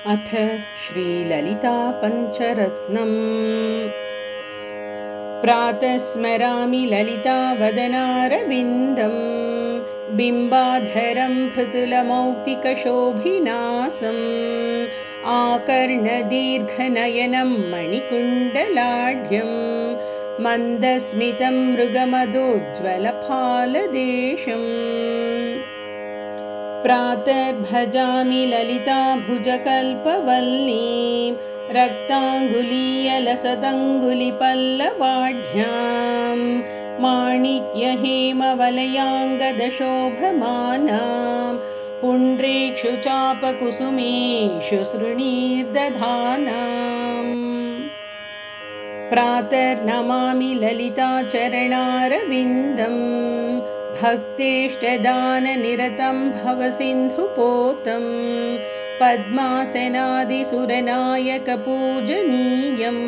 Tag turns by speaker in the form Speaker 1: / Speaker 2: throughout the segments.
Speaker 1: अथ श्रीललिता पञ्चरत्नम्। प्रातः स्मरामि ललितावदनारविन्दं बिम्बाधरं मृदुलमौक्तिकशोभिनासम् आकर्णदीर्घनयनं मणिकुण्डलाढ्यं मन्दस्मितं मृगमदोज्ज्वलफालदेशम्। प्रातर्भजामि ललिताभुजकल्पवल्लीं रक्ताङ्गुलीयलसदङ्गुलिपल्लवाढ्यां माणिक्यहेमवलयाङ्गदशोभमानां पुण्ड्रेक्षुचापकुसुमेषु सृणीर्दधानाम्। प्रातर्नमामि ललिताचरणारविन्दं भक्तेष्टदाननिरतं भवसिन्धुपोतं पद्मासनादिसुरनायकपूजनीयं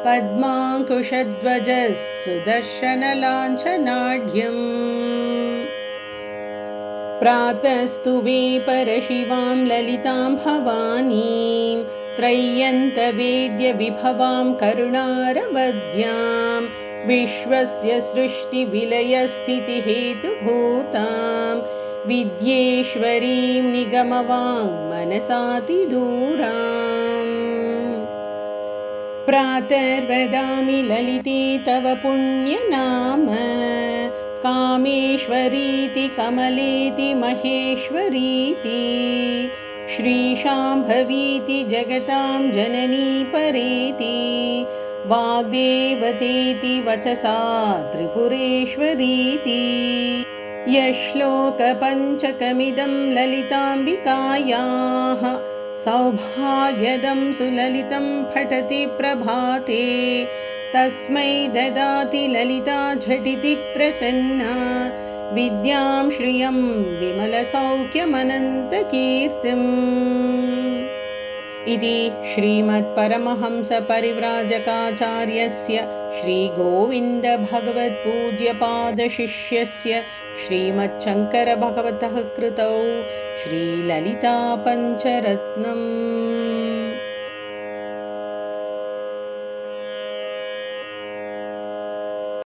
Speaker 1: पद्माङ्कुशध्वजः सुदर्शनलाञ्छनाढ्यम्। प्रातस्तुवे परशिवां ललितां भवानीं त्रय्यन्तवेद्यविभवां करुणारवद्यां विश्वस्य सृष्टिविलयस्थितिहेतुभूतां विद्येश्वरीं निगमवाङ्मनसातिदूराम्। प्रातर्वदामि ललिते तव पुण्यनाम कामेश्वरीति कमलेति महेश्वरीति श्रीशाम्भवीति जगतां जननी परेति वाग्देवतेति वचसा त्रिपुरेश्वरीति यश्लोकपञ्चकमिदं ललिताम्बिकायाः सौभाग्यदं सुललितं पठति प्रभाते तस्मै ददाति ललिता झटिति प्रसन्ना विद्यां श्रियं विमलसौख्यमनन्तकीर्तिम्। इति श्रीमत्परमहंसपरिव्राजकाचार्यस्य श्रीगोविन्दभगवत्पूज्यपादशिष्यस्य श्रीमच्छङ्करभगवतः कृतौ श्रीललितापञ्चरत्नम्।